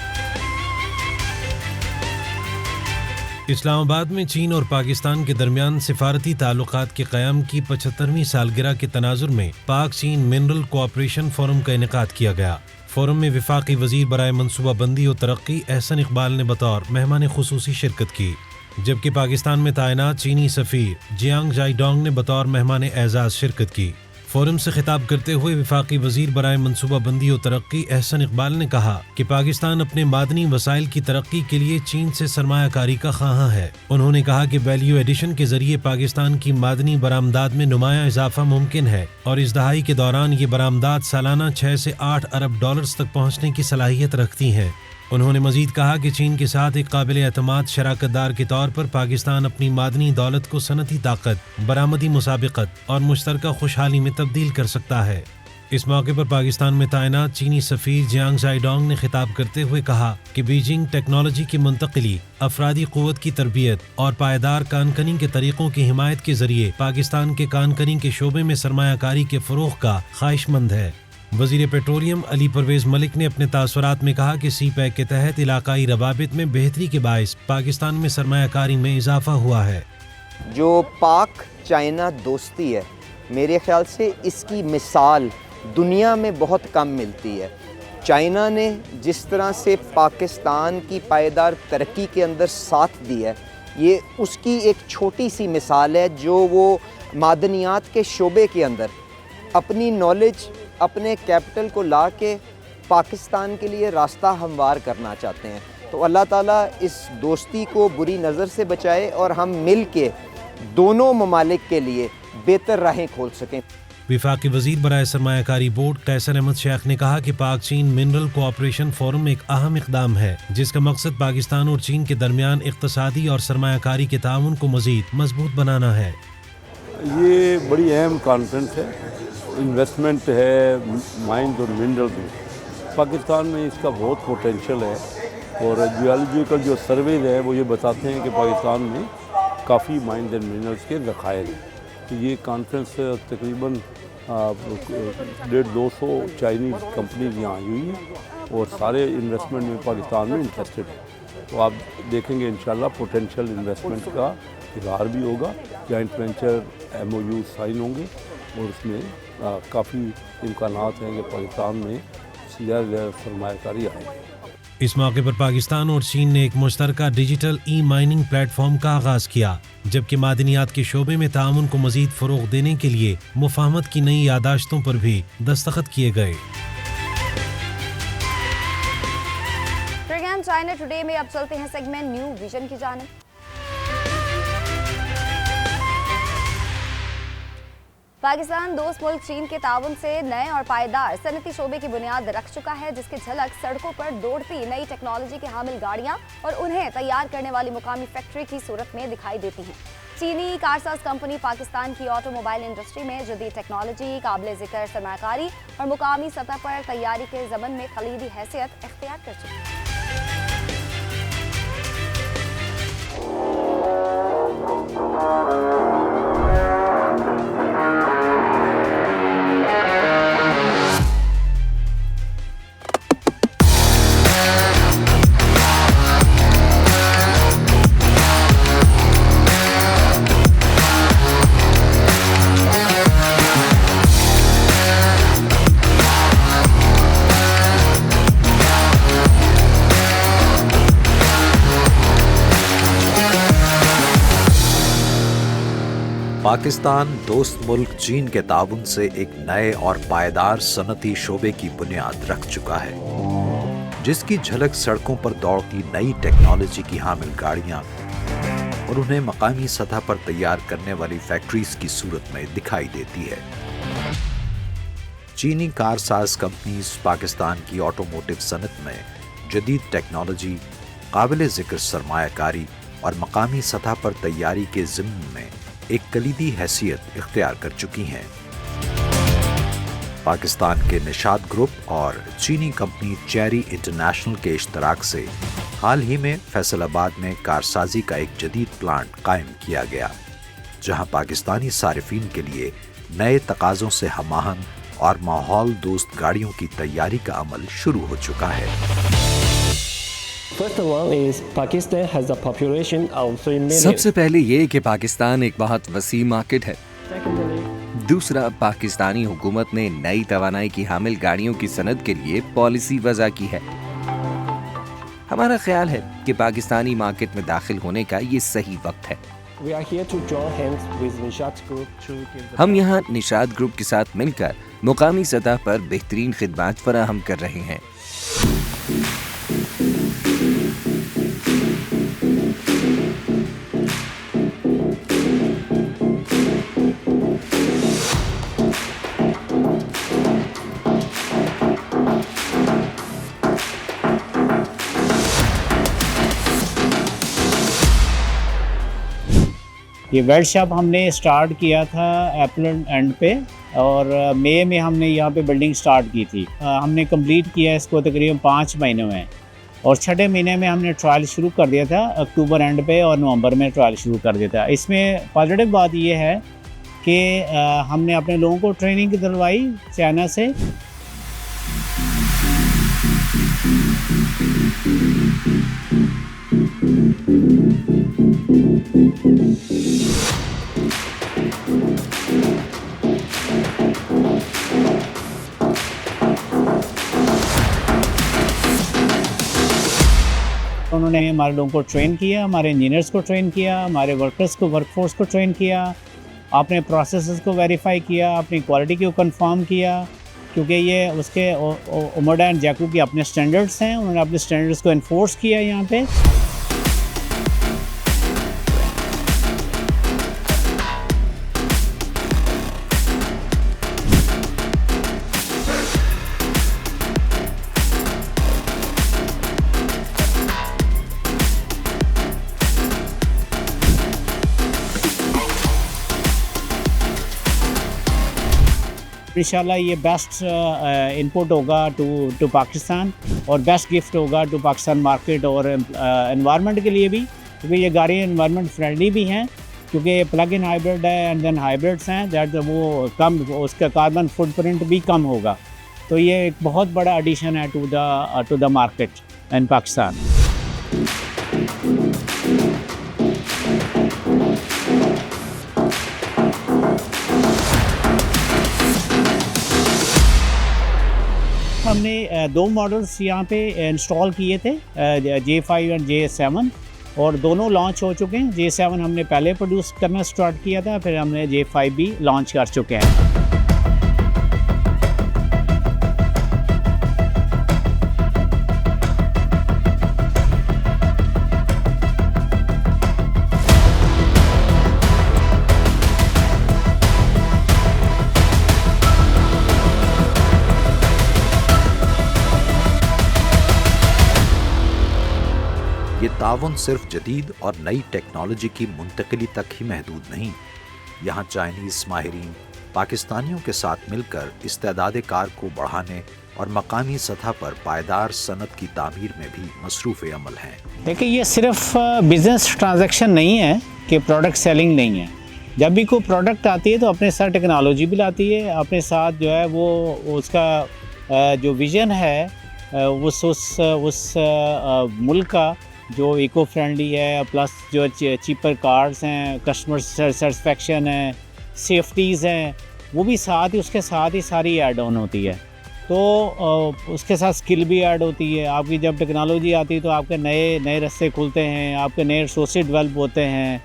इस्लामाबाद में चीन और पाकिस्तान के दरमियान सिफारती ताल्लुकात के क़याम की 75वीं सालगिरह के तनाजुर में पाक चीन मिनरल कोऑपरेशन फोरम का इनेकाद किया गया। फोरम में वफाकी वज़ीर बराए मनसूबाबंदी और तरक्की एहसन इकबाल ने बतौर मेहमान खुसूसी शिरकत की, जबकि पाकिस्तान में तैनात चीनी सफ़ीर जियांग जाइडोंग ने बतौर मेहमान एजाज़ शिरकत की। फोरम से खिताब करते हुए वफाकी वज़ीर बराए मनसूबाबंदी और तरक्की एहसन इकबाल ने कहा कि पाकिस्तान अपने मादनी वसाइल की तरक्की के लिए चीन से सरमायाकारी का ख्वाहां है। उन्होंने कहा कि वैल्यू एडिशन के जरिए पाकिस्तान की मादनी बरामदात में नुमाया इजाफा मुमकिन है और इस दहाई के दौरान ये बरामदात सालाना 6 से 8 अरब डॉलर्स तक पहुँचने की सलाहियत रखती हैं। उन्होंने मजीद कहा कि चीन के साथ एक काबिल एतमाद शराकतदार के तौर पर पाकिस्तान अपनी मादनी दौलत को सनती ताकत, बरामदी मुसाबिकत और मुश्तरका खुशहाली में तब्दील कर सकता है। इस मौके पर पाकिस्तान में तैनात चीनी सफ़ीर जियांग जाइडोंग ने खिताब करते हुए कहा कि बीजिंग टेक्नोलॉजी की मुंतकिली, अफरादी क़ुव्वत की तरबियत और पायदार कानकनी के तरीक़ों की हिमायत के ज़रिए पाकिस्तान के कानकनी के शोबे में सरमायाकारी के फ़रोग़ का ख्वाहिशमंद है। वज़ीर पेट्रोलियम अली परवेज़ मलिक ने अपने तासुरात में कहा कि सी पैक के तहत इलाकाई रवाबित में बेहतरी के बायस पाकिस्तान में सरमायाकारी में इजाफा हुआ है। जो पाक चाइना दोस्ती है, मेरे ख्याल से इसकी मिसाल दुनिया में बहुत कम मिलती है। चाइना ने जिस तरह से पाकिस्तान की पायदार तरक्की के अंदर साथ दिया है, ये उसकी एक छोटी सी मिसाल है, जो वो मादनियात के शोबे के अंदर अपनी नॉलेज, अपने कैपिटल को ला के पाकिस्तान के लिए रास्ता हमवार करना चाहते हैं। तो अल्लाह ताला इस दोस्ती को बुरी नज़र से बचाए और हम मिल के दोनों ममालिक के लिए बेहतर राहें खोल सकें। वफाकी वज़ीर बराए सरमायाकारी बोर्ड कैसर अहमद शेख ने कहा कि पाक चीन मिनरल कोऑपरेशन फोरम एक अहम इक़दाम है, जिसका मकसद पाकिस्तान और चीन के दरमियान इक़्तिसादी और सरमायाकारी के ताउन को मज़ीद मजबूत बनाना है। ये बड़ी अहम कॉन्फ्रेंस है, इन्वेस्टमेंट है माइंस और मिनरल में। पाकिस्तान में इसका बहुत पोटेंशियल है और जियोलॉजिकल जो सर्वेज है वो ये बताते हैं कि पाकिस्तान में काफ़ी माइंस एंड मिनरल्स के ज़खायर हैं। तो ये कॉन्फ्रेंस तकरीबन 150-200 चाइनीज़ कंपनीज यहाँ आई हुई हैं और सारे इन्वेस्टमेंट में पाकिस्तान में इंटरेस्टेड है। तो आप देखेंगे इंशाल्लाह पोटेंशियल इन्वेस्टमेंट का इजहार भी होगा, जॉइंट वेंचर MOU साइन होंगे और उसमें काफ़ी इम्कानात हैं कि पाकिस्तान में ज़्यादा सरमायाकारी आएंगे। इस मौके पर पाकिस्तान और चीन ने एक मुश्तरका डिजिटल ई माइनिंग प्लेटफॉर्म का आगाज किया, जबकि मादनियात के शोबे में ताउन को मजीद फरोग देने के लिए मुफाहमत की नई यादाश्तों पर भी दस्तखत किए गए। प्रोग्राम चाइना टुडे में अब चलते हैं सेगमेंट न्यू विजन की जानिब। पाकिस्तान दोस्त मुल्क चीन के ताउन से नए और पायदार सनती शोबे की बुनियाद रख चुका है, जिसकी झलक सड़कों पर दौड़ती नई टेक्नोलॉजी के हामिल गाड़ियां और उन्हें तैयार करने वाली मुकामी फैक्ट्री की सूरत में दिखाई देती हैं। चीनी कारसाज कंपनी पाकिस्तान की ऑटोमोबाइल इंडस्ट्री में जदीद टेक्नोलॉजी, काबिल ज़िक्र सरमाकारी और मुकामी सतह पर तैयारी के ज़मन में कलीदी हैसियत इख्तियार कर चुकी है। पाकिस्तान दोस्त मुल्क चीन के ताउन से एक नए और पायदार सनती शोबे की बुनियाद रख चुका है, जिसकी झलक सड़कों पर दौड़ती नई टेक्नोलॉजी की हामिल गाड़ियां और उन्हें मकामी सतह पर तैयार करने वाली फैक्ट्रीज की सूरत में दिखाई देती है। चीनी कारसाज कंपनीज पाकिस्तान की ऑटोमोटिव सनत में जदीद टेक्नोलॉजी, काबिल ज़िक्र सरमायाकारी और मकामी सतह पर तैयारी के ज़िम्न में एक कलीदी हैसियत इख्तियार कर चुकी हैं। पाकिस्तान के निशाद ग्रुप और चीनी कंपनी चेरी इंटरनेशनल के इश्तराक से हाल ही में फैसलाबाद में कारसाजी का एक जदीद प्लांट कायम किया गया, जहां पाकिस्तानी सारिफीन के लिए नए तकाज़ों से हमाहंग और माहौल दोस्त गाड़ियों की तैयारी का अमल शुरू हो चुका है। सबसे पहले ये कि पाकिस्तान एक बहुत वसी मार्केट है। दूसरा, पाकिस्तानी हुकूमत ने नई तवानाई की हामिल गाड़ियों की सनद के लिए पॉलिसी वज़ा की है। हमारा ख्याल है कि पाकिस्तानी मार्केट में दाखिल होने का ये सही वक्त है। हम यहाँ निशाद ग्रुप के साथ मिलकर मुकामी सतह पर बेहतरीन खिदमात फराहम कर रहे हैं। ये वेल्ड शॉप हमने स्टार्ट किया था अप्रैल एंड पे, और मई में हमने यहाँ पे बिल्डिंग स्टार्ट की थी। हमने कंप्लीट किया इसको तकरीबन 5 महीनों में, और छठे महीने में हमने ट्रायल शुरू कर दिया था। अक्टूबर एंड पे और नवंबर में ट्रायल शुरू कर दिया था। इसमें पॉजिटिव बात ये है कि हमने अपने लोगों को ट्रेनिंग दिलवाई चाइना से। उन्होंने हमारे लोगों को ट्रेन किया, हमारे इंजीनियर्स को ट्रेन किया, हमारे वर्कर्स को, वर्कफोर्स को ट्रेन किया, अपने प्रोसेसेस को वेरीफाई किया, अपनी क्वालिटी को कंफर्म किया, क्योंकि ये उसके उमडा एंड जैकू के अपने स्टैंडर्ड्स हैं। उन्होंने अपने स्टैंडर्ड्स को इन्फोर्स किया यहाँ पे। इंशाल्लाह ये बेस्ट इनपुट होगा टू पाकिस्तान, और बेस्ट गिफ्ट होगा टू पाकिस्तान मार्केट और एनवायरनमेंट के लिए भी, क्योंकि ये गाड़ियाँ एनवायरनमेंट फ्रेंडली भी हैं, क्योंकि ये प्लग इन हाइब्रिड है एंड देन हाइब्रिड्स हैं, दैट वो कम, उसका कार्बन फुटप्रिंट भी कम होगा। तो ये एक बहुत बड़ा एडिशन है to the market in Pakistan. हमने 2 मॉडल्स यहाँ पे इंस्टॉल किए थे, J5 और J7, और दोनों लॉन्च हो चुके हैं। J7 हमने पहले प्रोड्यूस करना स्टार्ट किया था, फिर हमने J5 भी लॉन्च कर चुके हैं। ये ताउन सिर्फ जदीद और नई टेक्नोलॉजी की मुंतकिली तक ही महदूद नहीं, यहाँ चाइनीज़ माहिरीन पाकिस्तानियों के साथ मिलकर इस्तेदाद कार को बढ़ाने और मकामी सतह पर पायदार सनत की तामीर में भी मसरूफ़ अमल हैं। देखिए, ये सिर्फ बिज़नेस ट्रांजैक्शन नहीं है कि प्रोडक्ट सेलिंग नहीं है। जब भी कोई प्रोडक्ट आती है तो अपने साथ टेक्नोलॉजी भी लाती है, अपने साथ जो है वो उसका जो विज़न है उस मुल्क का जो इको फ्रेंडली है, प्लस जो चीपर कार्स हैं, कस्टमर सेटिस्फेक्शन है, सेफ्टीज़ हैं, वो भी साथ ही उसके साथ ही सारी ऐड ऑन होती है। तो उसके साथ स्किल भी ऐड होती है। आपकी जब टेक्नोलॉजी आती है तो आपके नए नए रास्ते खुलते हैं, आपके नए रिसोर्सेज डेवलप होते हैं,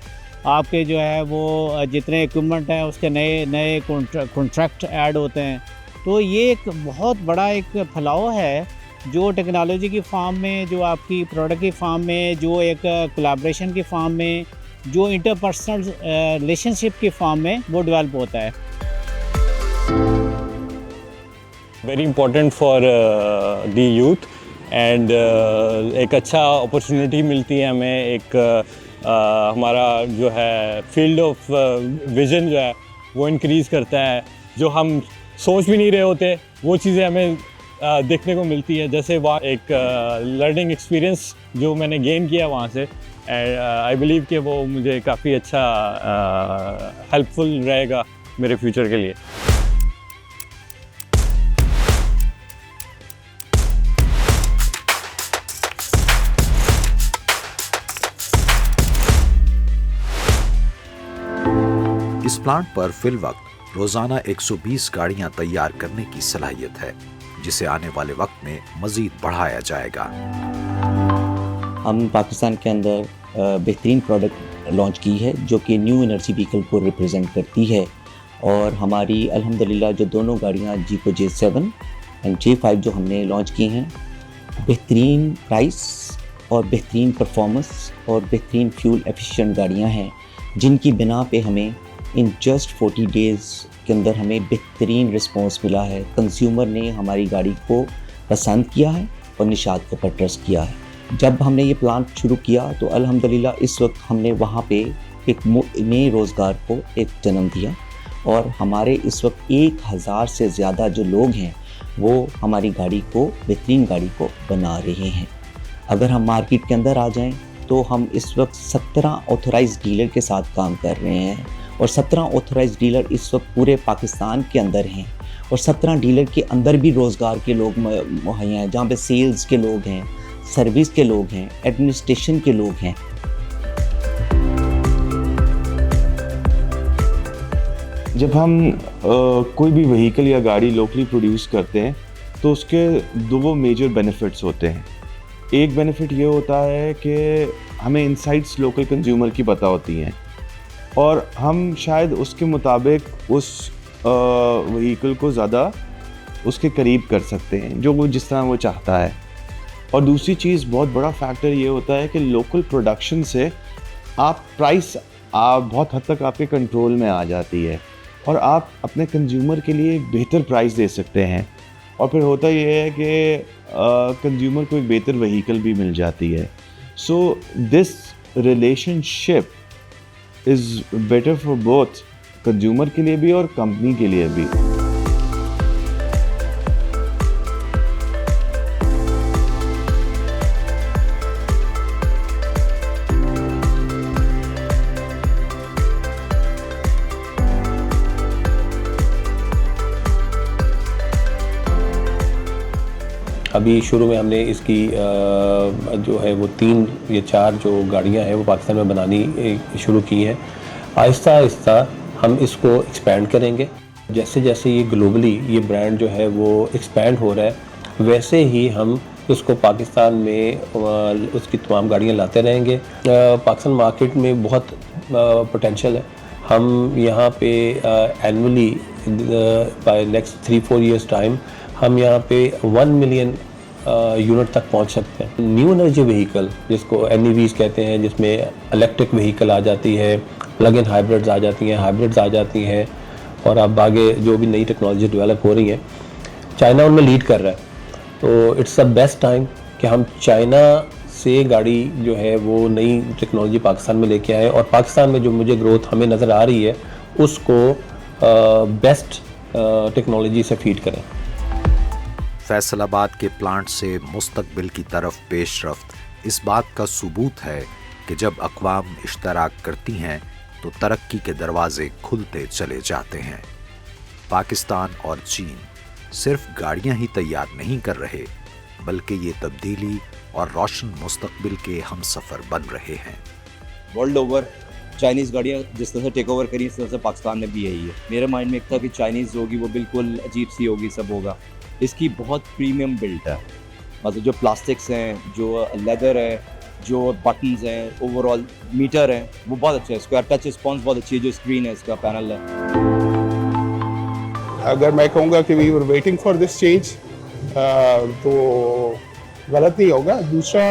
आपके जो है वो जितने इक्विपमेंट हैं उसके नए नए कॉन्ट्रैक्ट ऐड होते हैं। तो ये एक बहुत बड़ा एक फैलाव है जो टेक्नोलॉजी की फार्म में, जो आपकी प्रोडक्ट की फार्म में, जो एक कोलैबोरेशन की फार्म में, जो इंटरपर्सनल रिलेशनशिप की फार्म में वो डेवलप होता है। Very important for the youth and एक अच्छा अपॉर्चुनिटी मिलती है हमें। एक हमारा जो है फील्ड ऑफ विजन जो है वो इंक्रीज़ करता है। जो हम सोच भी नहीं रहे होते वो चीज़ें हमें देखने को मिलती है। जैसे वहाँ एक लर्निंग एक्सपीरियंस जो मैंने गेन किया वहाँ से, एंड आई बिलीव कि वो मुझे काफ़ी अच्छा हेल्पफुल रहेगा मेरे फ्यूचर के लिए। इस प्लांट पर फिल वक्त रोजाना 120 गाड़ियां तैयार करने की सलाहियत है, जिसे आने वाले वक्त में मजीद बढ़ाया जाएगा। हम पाकिस्तान के अंदर बेहतरीन प्रोडक्ट लॉन्च की है जो कि न्यू एनर्जी व्हीकल को रिप्रेजेंट करती है, और हमारी अल्हम्दुलिल्लाह जो दोनों गाड़ियाँ जीको J7 एंड J5 जो हमने लॉन्च की हैं, बेहतरीन प्राइस और बेहतरीन परफॉर्मेंस और बेहतरीन फ्यूल एफिशिएंट गाड़ियाँ हैं, जिनकी बिना पे हमें इन जस्ट 40 डेज़ के अंदर हमें बेहतरीन रिस्पांस मिला है। कंज्यूमर ने हमारी गाड़ी को पसंद किया है और निशात को पर ट्रस्ट किया है। जब हमने ये प्लांट शुरू किया तो अल्हम्दुलिल्लाह इस वक्त हमने वहाँ पे एक नए रोज़गार को एक जन्म दिया, और हमारे इस वक्त 1000 से ज़्यादा जो लोग हैं वो हमारी गाड़ी को, बेहतरीन गाड़ी को बना रहे हैं। अगर हम मार्केट के अंदर आ जाएँ तो हम इस वक्त 17 ऑथोराइज़ डीलर के साथ काम कर रहे हैं, और 17 ऑथोराइज़ डीलर इस वक्त पूरे पाकिस्तान के अंदर हैं, और 17 डीलर के अंदर भी रोज़गार के लोग मुहैया हैं, जहाँ पे सेल्स के लोग हैं, सर्विस के लोग हैं, एडमिनिस्ट्रेशन के लोग हैं। जब हम कोई भी व्हीकल या गाड़ी लोकली प्रोड्यूस करते हैं तो उसके 2 मेजर बेनिफिट्स होते हैं। एक बेनिफिट ये होता है कि हमें इनसाइट्स लोकल कंज्यूमर की पता होती हैं, और हम शायद उसके मुताबिक उस व्हीकल को ज़्यादा उसके करीब कर सकते हैं, जो वो जिस तरह वो चाहता है। और दूसरी चीज़, बहुत बड़ा फैक्टर ये होता है कि लोकल प्रोडक्शन से आप प्राइस बहुत हद तक आपके कंट्रोल में आ जाती है, और आप अपने कंज्यूमर के लिए एक बेहतर प्राइस दे सकते हैं। और फिर होता ये है कि कंज्यूमर को एक बेहतर व्हीकल भी मिल जाती है। So this relationship is better for both, consumer के लिए भी और कंपनी के लिए भी। अभी शुरू में हमने इसकी जो है वो 3 या 4 जो गाड़ियां हैं वो पाकिस्तान में बनानी शुरू की हैं। आहिस्ता आहिस्ता हम इसको एक्सपैंड करेंगे। जैसे जैसे ये ग्लोबली ये ब्रांड जो है वो एक्सपैंड हो रहा है, वैसे ही हम उसको पाकिस्तान में उसकी तमाम गाड़ियाँ लाते रहेंगे। पाकिस्तान मार्केट में बहुत पोटेंशियल है। हम यहाँ पे annually by next 3-4 years time हम यहाँ पे 1 million यूनिट तक पहुँच सकते हैं। न्यू एनर्जी व्हीकल जिसको NEVs कहते हैं, जिसमें इलेक्ट्रिक व्हीकल आ जाती है, प्लग इन हाइब्रिड्स आ जाती हैं, हाइब्रिड्स आ जाती हैं, और अब आगे जो भी नई टेक्नोलॉजी डेवलप हो रही है चाइना उनमें लीड कर रहा है। तो इट्स द बेस्ट टाइम कि हम चाइना से गाड़ी जो है वो नई टेक्नोलॉजी पाकिस्तान में लेके आए, और पाकिस्तान में जो मुझे ग्रोथ हमें नज़र आ रही है उसको बेस्ट टेक्नोलॉजी से फीड करें। फैसलाबाद के प्लांट से मुस्तकबिल की तरफ पेशरफ्त इस बात का सबूत है कि जब अक़वाम इश्तराक करती हैं तो तरक्की के दरवाजे खुलते चले जाते हैं। पाकिस्तान और चीन सिर्फ गाड़ियां ही तैयार नहीं कर रहे, बल्कि ये तब्दीली और रोशन मुस्तकबिल के हमसफ़र बन रहे हैं। वर्ल्ड ओवर चाइनीज़ गाड़ियाँ जिस तरह से टेक ओवर करी, इस तरह से पाकिस्तान में भी यही है। मेरे माइंड में एक था कि चाइनीज़ होगी वो बिल्कुल अजीब सी होगी, सब होगा। इसकी बहुत प्रीमियम बिल्ट है, मतलब जो प्लास्टिक्स हैं, जो लेदर है, जो बटन्स हैं, ओवरऑल मीटर है, वो बहुत अच्छा है। इसका टच रिस्पॉन्स बहुत अच्छी है, जो स्क्रीन है, इसका पैनल है। अगर मैं कहूँगा कि we were waiting for this change तो गलत नहीं होगा। दूसरा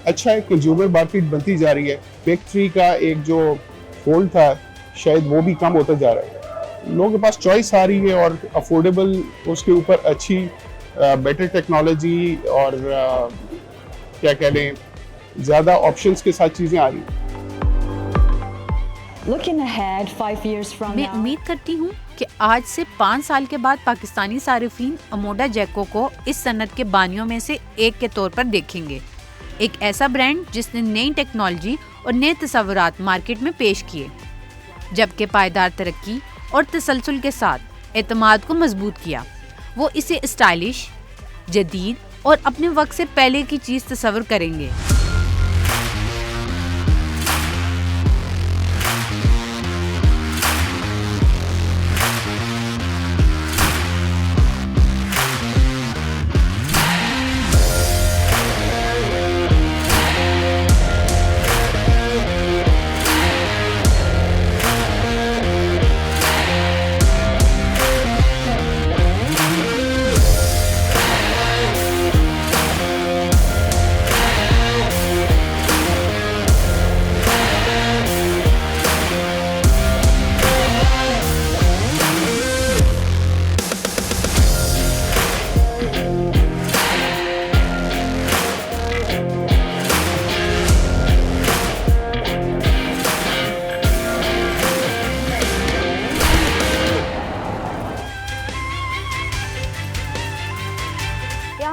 अच्छा है, कंज्यूमर मार्केट बनती जा रही है। बिग थ्री का एक जो होल्ड था शायद वो भी कम होता जा रहा है। लोगों के पास चॉइस आ रही है और अफोर्डेबल, उसके ऊपर अच्छी बेटर टेक्नोलॉजी और क्या कह लें ज़्यादा ऑप्शंस के साथ चीज़ें आ रही हैं। मैं उम्मीद करती हूँ कि आज से 5 साल के बाद पाकिस्तानी सारिफीन अमोडा जैको को इस सनत के बानियों में से एक के तौर पर देखेंगे। एक ऐसा ब्रांड जिसने नई टेक्नोलॉजी और नए तस्वुरात मार्केट में पेश किए, जबकि पायदार तरक्की और तसलसल के साथ एतमाद को मजबूत किया। वो इसे स्टाइलिश, जदीद और अपने वक्त से पहले की चीज़ तस्वर करेंगे।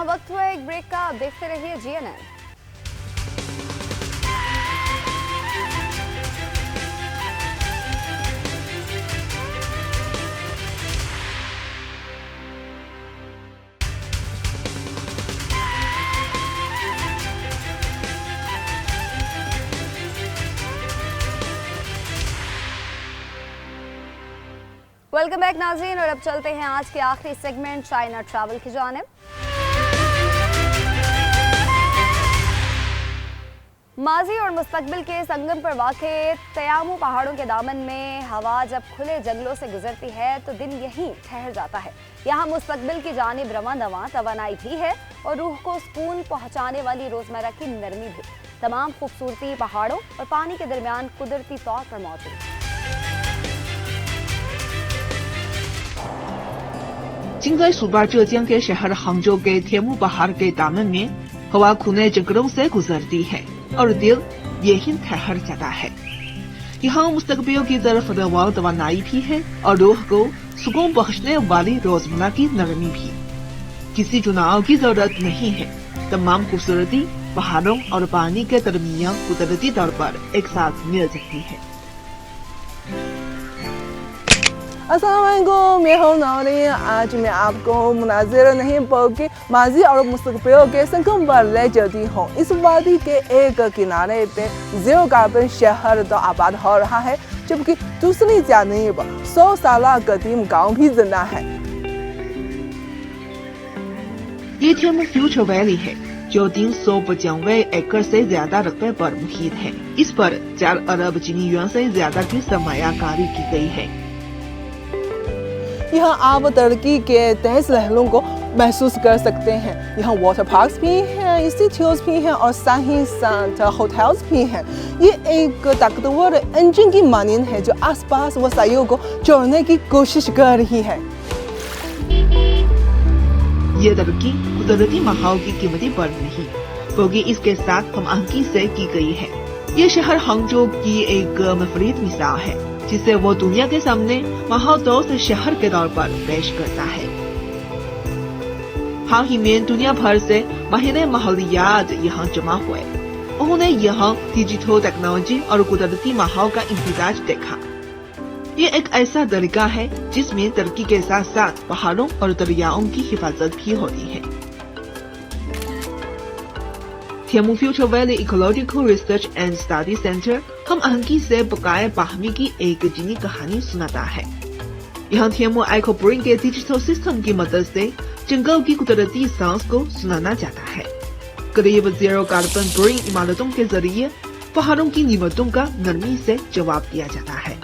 वक्त हुआ एक ब्रेक का, आप देखते रहिए GNN। वेलकम बैक नाज़रीन, और अब चलते हैं आज के आखिरी सेगमेंट चाइना ट्रैवल की जानिब। माजी और मुस्तकबिल के संगम पर वाक़े तयामू पहाड़ों के दामन में हवा जब खुले जंगलों से गुजरती है तो दिन यहीं ठहर जाता है। यहाँ मुस्तकबिल की जानिब रवां दवां तवानाई भी है और रूह को सुकून पहुँचाने वाली रोज़मर्रा की नरमी भी। तमाम खूबसूरती पहाड़ों और पानी के दरमियान कुदरती तौर पर मौजूद है। 近在苏巴浙江के शहर हांगजो के थेमू पहाड़ के दामन में हवा खुले जंगलों से गुजरती है और दिल यहीं ठहर जाता है। यहाँ मुस्तकबिल की तरफ रवां तवानाई भी है और रूह को सुकून बख्शने वाली रोजमर्रा की नरमी भी। किसी चुनाव की जरूरत नहीं है, तमाम खूबसूरती पहाड़ों और पानी के दरमियान कुदरती तौर पर एक साथ मिल सकती है। अस्सलामुअलैकुम, मैं हूँ नौरीन। आज मैं आपको मुनाज़िर नहीं बल्कि माजी और मुस्तकबिल के संगम पर ले चलती हूँ। इस वादी के एक किनारे पे ज़ीरो कार्बन शहर तो आबाद हो रहा है, जबकि दूसरी जानिब 100 साल कदीम गांव भी जिंदा है। ये थेमू फ्यूचर वैली है जो 395 एकड़ से ज्यादा रकबे पर मुहित है। इस पर 4 अरब चीनी युआन से ज्यादा की सरमायाकारी की गई है। यहाँ आप तरक्की के तेज लहरों को महसूस कर सकते हैं। यहाँ वाटर पार्क्स भी हैं, इंस्टीट्यूट्स भी हैं और साथ ही साथ होटल्स भी हैं। ये एक ताकतवर इंजन की मानिंद है जो आसपास वसाइयों को जोड़ने की कोशिश कर रही है। ये तरक्की कुदरती माहौल की कीमती पर नहीं बल्कि इसके साथ हम आहंगी से की गई है। ये शहर हांगझो की एक मुफरीद मिसाल है जिसे वो दुनिया के सामने माहौल दोस्त शहर के तौर पर पेश करता है। हाल ही में दुनिया भर से माहिर माहौलियात यहाँ जमा हुए। उन्होंने यहाँ डिजिटल टेक्नोलॉजी और कुदरती माहौल का इम्तिजाज देखा। ये एक ऐसा तरीका है जिसमें तरक्की के साथ साथ पहाड़ों और दरियाओं की हिफाजत भी होती है। थेमू future valley ecological research and study centre हम आहंगी से बकाया बाहमी की एक जीनी कहानी सुनाता है। यहाँ थेमू आइको ब्रिंग के डिजिटल सिस्टम की मदद से जंगल की कुदरती सांस को सुनाना जाता है। करीब 0 कार्बन ब्रिंग इमारतों के जरिए पहाड़ों की नीमतों का नरमी से जवाब दिया जाता है।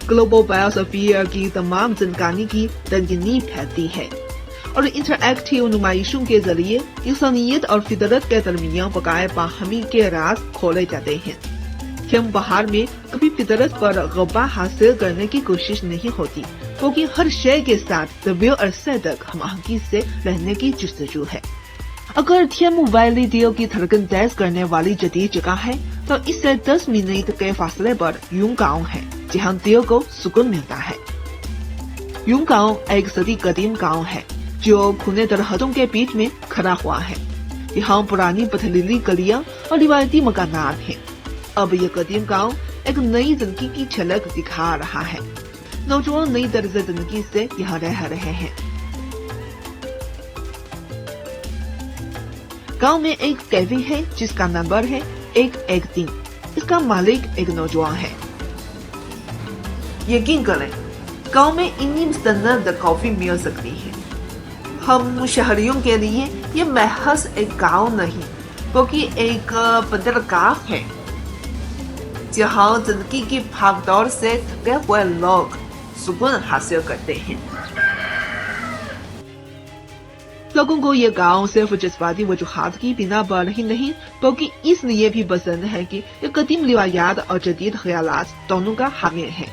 ग्लोबल बायोस्फीयर की तमाम जानकारी की रंगीनी फैलती है और इंटरएक्टिव नुमाइशों के जरिए इंसानियत और फितरत के दरमियान बकाया बाहमी के राज खोले जाते हैं। थेमू पहाड़ में कभी फितरत पर गलबा हासिल करने की कोशिश नहीं होती क्योंकि हर शय के साथ तवील अरसे तक हम आहंगी से रहने की जुस्तजू है। अगर थेमू वैली दिल की धड़कन तेज करने वाली जदीद जगह है तो इससे 10 मिनट के फासले पर यूंग गांव है जहां दिल को सुकून मिलता है। यूंग गांव एक सदी कदीम गांव है जो खुले दरख्तों के बीच में खड़ा हुआ है। यहाँ पुरानी पथरीली गलियां और रिवायती मकानात हैं। अब ये कदीम गांव एक नई जिंदगी की झलक दिखा रहा है। नौजवान नई तर्ज जिंदगी से यहाँ रह रहे हैं। गांव में एक कैफे है जिसका नंबर है 113। इसका मालिक एक नौजवान है। यकीन करें गांव में इतनी मुस्तनद कॉफी मिल सकती है। हम शहरियों के लिए ये महज एक गांव नहीं बल्कि एक बंदरगाह है जहां जिंदगी की भागदौड़ से थके हुए लोग सुकून हासिल करते हैं। लोगों को ये गांव सिर्फ जज्बाती वजूहात की बिना पर ही नहीं बल्कि इसलिए भी पसंद है कि ये कदीम रिवायात और जदीद ख्यालात दोनों का हामिल है।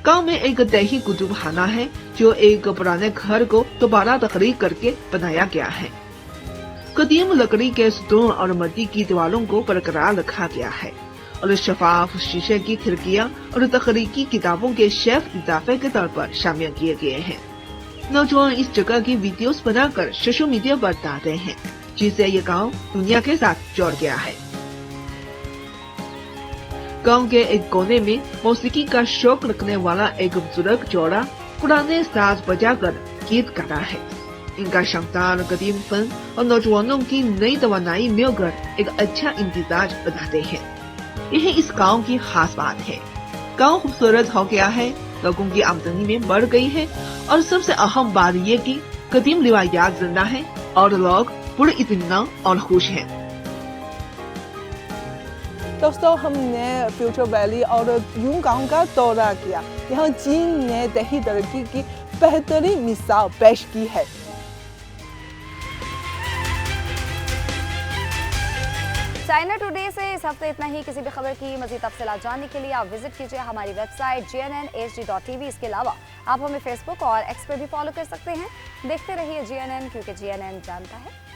गांव में एक दही कुतुबखाना है जो एक पुराने घर को दोबारा तखरीक करके बनाया गया है। कदीम लकड़ी के सतून और मिट्टी की दीवारों को बरकरार रखा गया है और शफाफ शीशे की खिड़कियां और तखरीकी किताबों के शेल्फ इजाफे के तौर पर शामिल किए गए हैं। नौजवान इस जगह की वीडियोस बनाकर सोशल मीडिया पर डालते हैं जिससे ये गांव दुनिया के साथ जोड़ गया है। गांव के एक कोने में मौसीकी का शौक रखने वाला एक बुजुर्ग जोड़ा पुराने साज बजाकर गीत गाता है। इनका शानदार कदीम फन और नौजवानों की नई तवानाई मिलकर एक अच्छा इम्तिजाज बनाते हैं। यही इस गांव की खास बात है। गांव खूबसूरत हो गया है, लोगों की आमदनी में बढ़ गई है और सबसे अहम बात ये कि कदीम रिवायात जिंदा है और लोग पूरे इत्मीनान और खुश हैं। दोस्तों, हमने फ्यूचर वैली और यूंग गांव का दौरा किया। यहाँ चीन ने दही तरक्की की बेहतरीन मिसाल पेश की है। चाइना टुडे से इस हफ्ते इतना ही। किसी भी खबर की मज़ीद तफसीलात जानने के लिए आप विजिट कीजिए हमारी वेबसाइट GNNHD.tv। इसके अलावा आप हमें फेसबुक और एक्स पर भी फॉलो कर सकते हैं। देखते रहिए GNN, क्योंकि GNN जानता है